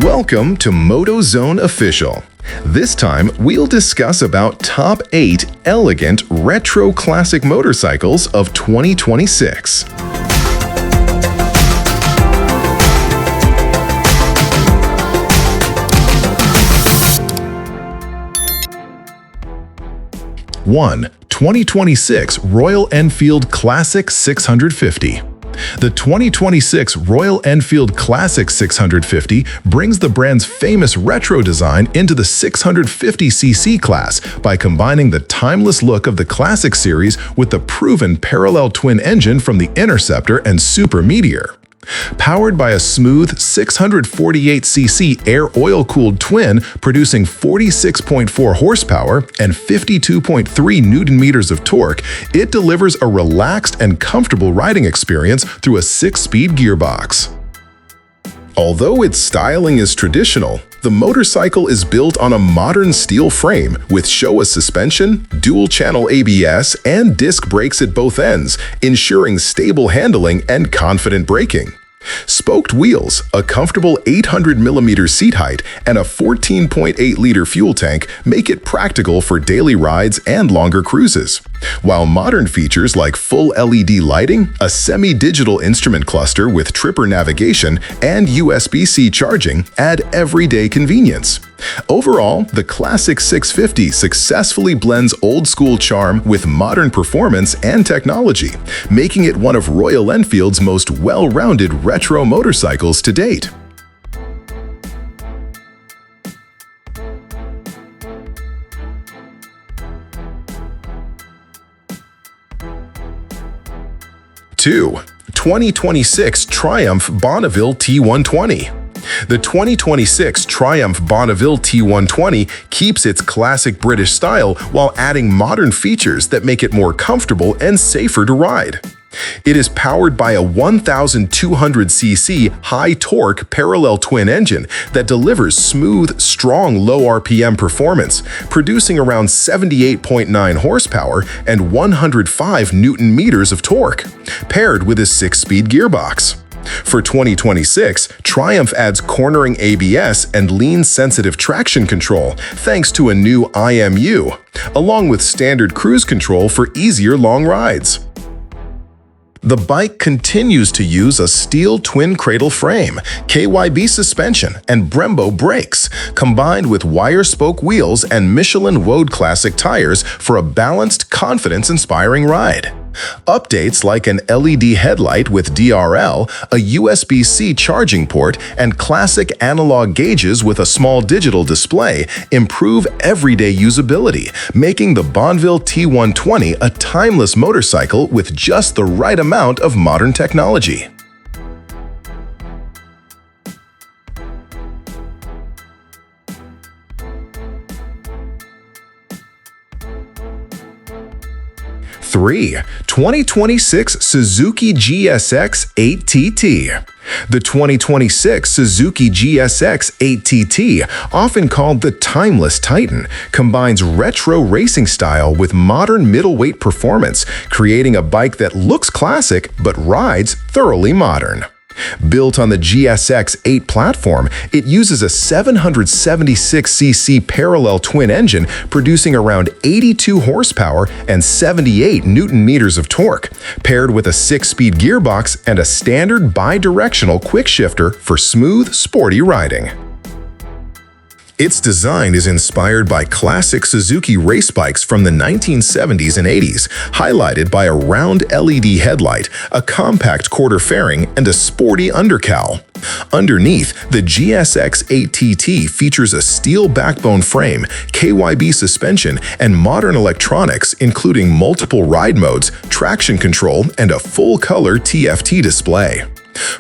Welcome to MotoZone Official. This time, we'll discuss about top 8 elegant retro classic motorcycles of 2026. One, 2026 Royal Enfield Classic 650. The 2026 Royal Enfield Classic 650 brings the brand's famous retro design into the 650cc class by combining the timeless look of the Classic series with the proven parallel twin engine from the Interceptor and Super Meteor. Powered by a smooth 648cc air oil-cooled twin producing 46.4 horsepower and 52.3 Newton-meters of torque, it delivers a relaxed and comfortable riding experience through a 6-speed gearbox. Although its styling is traditional, the motorcycle is built on a modern steel frame with Showa suspension, dual-channel ABS, and disc brakes at both ends, ensuring stable handling and confident braking. Spoked wheels, a comfortable 800mm seat height, and a 14.8-liter fuel tank make it practical for daily rides and longer cruises. While modern features like full LED lighting, a semi-digital instrument cluster with tripper navigation, and USB-C charging add everyday convenience. Overall, the Classic 650 successfully blends old-school charm with modern performance and technology, making it one of Royal Enfield's most well-rounded retro motorcycles to date. Two, 2026 Triumph Bonneville T120. The 2026 Triumph Bonneville T120 keeps its classic British style while adding modern features that make it more comfortable and safer to ride. It is powered by a 1,200cc high-torque parallel twin engine that delivers smooth, strong low RPM performance, producing around 78.9 horsepower and 105 Newton-meters of torque, paired with a 6-speed gearbox. For 2026, Triumph adds cornering ABS and lean-sensitive traction control thanks to a new IMU, along with standard cruise control for easier long rides. The bike continues to use a steel twin cradle frame, KYB suspension, and Brembo brakes, combined with wire spoke wheels and Michelin Woad Classic tires for a balanced, confidence-inspiring ride. Updates like an LED headlight with DRL, a USB-C charging port, and classic analog gauges with a small digital display improve everyday usability, making the Bonneville T120 a timeless motorcycle with just the right amount of modern technology. Three, 2026 Suzuki GSX-8TT. The 2026 Suzuki GSX-8TT, often called the Timeless Titan, combines retro racing style with modern middleweight performance, creating a bike that looks classic but rides thoroughly modern. Built on the GSX-8 platform, it uses a 776cc parallel twin engine producing around 82 horsepower and 78 Newton-meters of torque, paired with a 6-speed gearbox and a standard bi-directional quick shifter for smooth, sporty riding. Its design is inspired by classic Suzuki race bikes from the 1970s and 80s, highlighted by a round LED headlight, a compact quarter fairing, and a sporty undercowl. Underneath, the GSX-8TT features a steel backbone frame, KYB suspension, and modern electronics including multiple ride modes, traction control, and a full-color TFT display.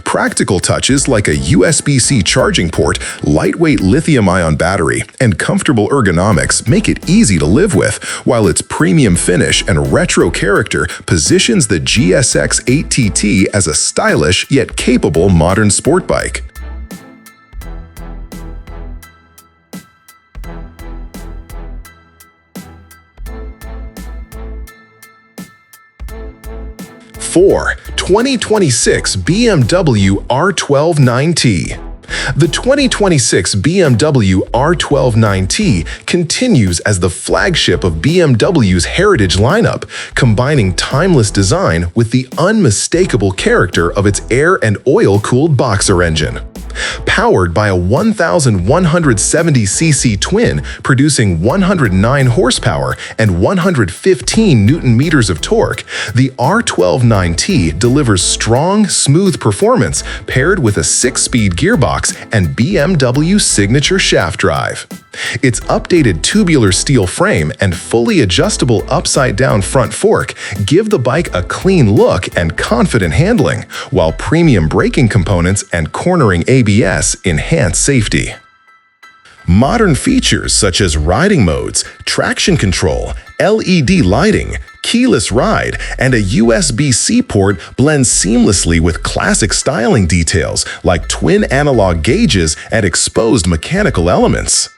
Practical touches like a USB-C charging port, lightweight lithium-ion battery, and comfortable ergonomics make it easy to live with, while its premium finish and retro character positions the GSX-8TT as a stylish yet capable modern sport bike. Four, 2026 BMW R12 nineT. The 2026 BMW R12 nineT continues as the flagship of BMW's heritage lineup, combining timeless design with the unmistakable character of its air and oil-cooled boxer engine. Powered by a 1,170cc twin producing 109 horsepower and 115 Newton-meters of torque, the R12 nineT delivers strong, smooth performance paired with a 6-speed gearbox and BMW signature shaft drive. Its updated tubular steel frame and fully adjustable upside-down front fork give the bike a clean look and confident handling, while premium braking components and cornering ABS enhance safety. Modern features such as riding modes, traction control, LED lighting, keyless ride, and a USB-C port blend seamlessly with classic styling details like twin analog gauges and exposed mechanical elements.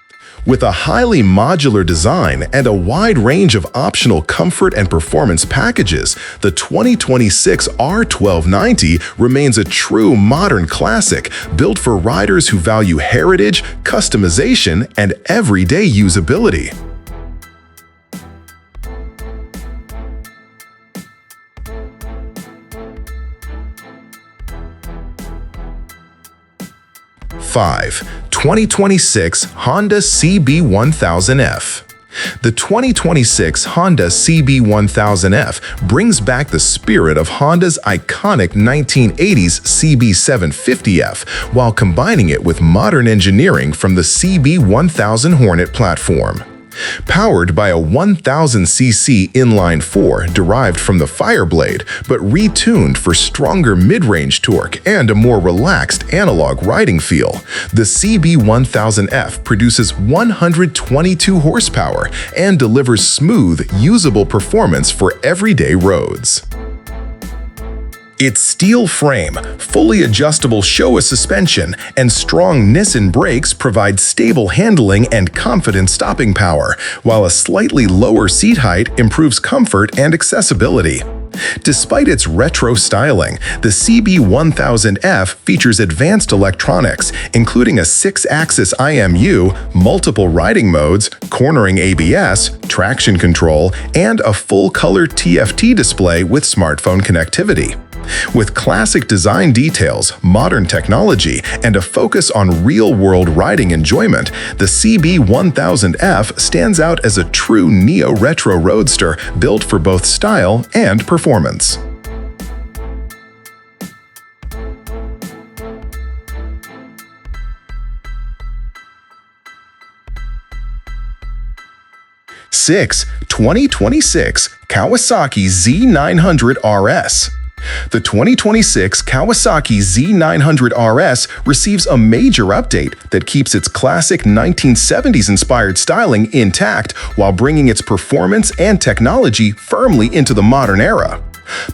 With a highly modular design and a wide range of optional comfort and performance packages, the 2026 R12 nineT remains a true modern classic built for riders who value heritage, customization, and everyday usability. Five, 2026 Honda CB1000F. The 2026 Honda CB1000F brings back the spirit of Honda's iconic 1980s CB750F while combining it with modern engineering from the CB1000 Hornet platform. Powered by a 1000cc inline-4 derived from the Fireblade, but retuned for stronger mid-range torque and a more relaxed analog riding feel, the CB1000F produces 122 horsepower and delivers smooth, usable performance for everyday roads. Its steel frame, fully adjustable Showa suspension, and strong Nissin brakes provide stable handling and confident stopping power, while a slightly lower seat height improves comfort and accessibility. Despite its retro styling, the CB1000F features advanced electronics, including a 6-axis IMU, multiple riding modes, cornering ABS, traction control, and a full-color TFT display with smartphone connectivity. With classic design details, modern technology, and a focus on real-world riding enjoyment, the CB1000F stands out as a true neo-retro roadster built for both style and performance. Six, 2026 Kawasaki Z900RS. The 2026 Kawasaki Z900RS receives a major update that keeps its classic 1970s-inspired styling intact while bringing its performance and technology firmly into the modern era.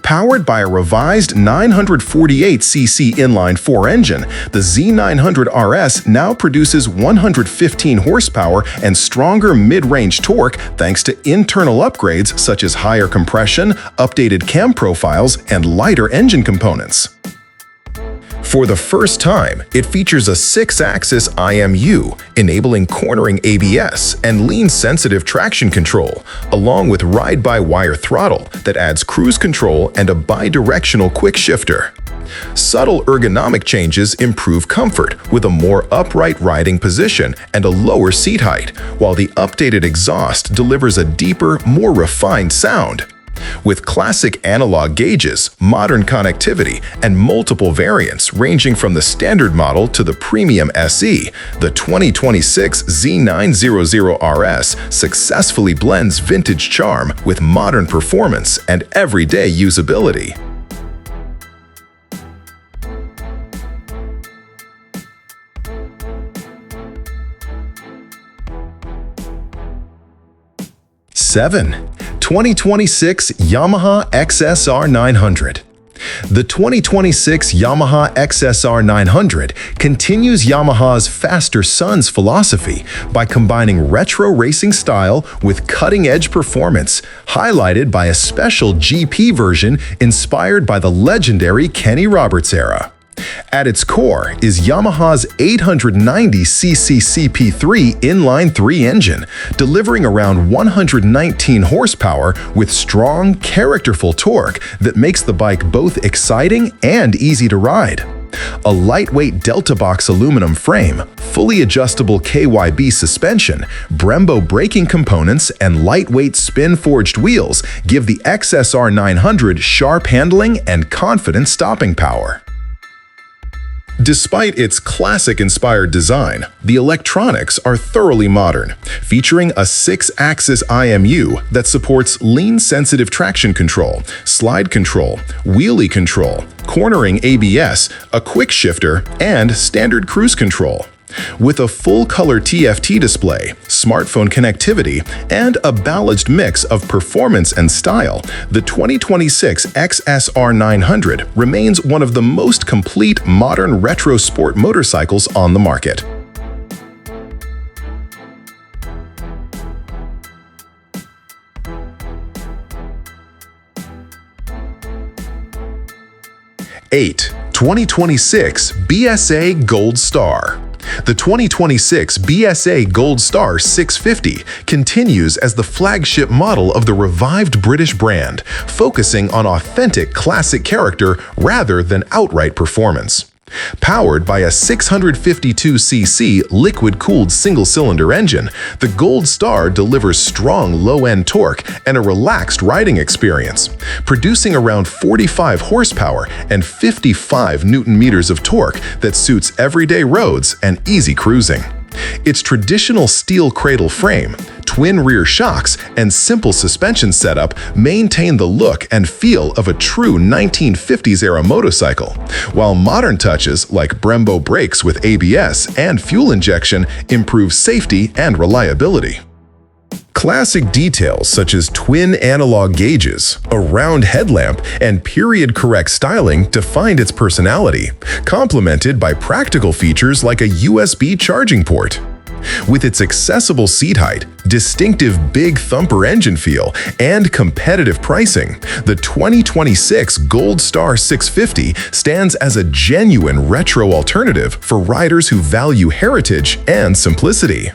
Powered by a revised 948cc inline-4 engine, the Z900RS now produces 115 horsepower and stronger mid-range torque thanks to internal upgrades such as higher compression, updated cam profiles, and lighter engine components. For the first time, it features a 6-axis IMU, enabling cornering ABS and lean-sensitive traction control, along with ride-by-wire throttle that adds cruise control and a bi-directional quick shifter. Subtle ergonomic changes improve comfort with a more upright riding position and a lower seat height, while the updated exhaust delivers a deeper, more refined sound. With classic analog gauges, modern connectivity, and multiple variants ranging from the standard model to the premium SE, the 2026 Z900RS successfully blends vintage charm with modern performance and everyday usability. Seven, 2026 Yamaha XSR900. The 2026 Yamaha XSR900 continues Yamaha's Faster Sons philosophy by combining retro racing style with cutting-edge performance, highlighted by a special GP version inspired by the legendary Kenny Roberts era. At its core is Yamaha's 890cc CP3 inline-3 engine, delivering around 119 horsepower with strong, characterful torque that makes the bike both exciting and easy to ride. A lightweight Delta Box aluminum frame, fully adjustable KYB suspension, Brembo braking components, and lightweight spin-forged wheels give the XSR900 sharp handling and confident stopping power. Despite its classic-inspired design, the electronics are thoroughly modern, featuring a 6-axis IMU that supports lean-sensitive traction control, slide control, wheelie control, cornering ABS, a quick shifter, and standard cruise control. With a full-color TFT display, smartphone connectivity, and a balanced mix of performance and style, the 2026 XSR900 remains one of the most complete modern retro sport motorcycles on the market. #8. 2026 BSA Gold Star. The 2026 BSA Gold Star 650 continues as the flagship model of the revived British brand, focusing on authentic classic character rather than outright performance. Powered by a 652cc liquid-cooled single-cylinder engine, the Gold Star delivers strong low-end torque and a relaxed riding experience, producing around 45 horsepower and 55 newton-meters of torque that suits everyday roads and easy cruising. Its traditional steel cradle frame, twin rear shocks, and simple suspension setup maintain the look and feel of a true 1950s-era motorcycle, while modern touches like Brembo brakes with ABS and fuel injection improve safety and reliability. Classic details such as twin analog gauges, a round headlamp, and period-correct styling define its personality, complemented by practical features like a USB charging port. With its accessible seat height, distinctive big thumper engine feel, and competitive pricing, the 2026 Gold Star 650 stands as a genuine retro alternative for riders who value heritage and simplicity.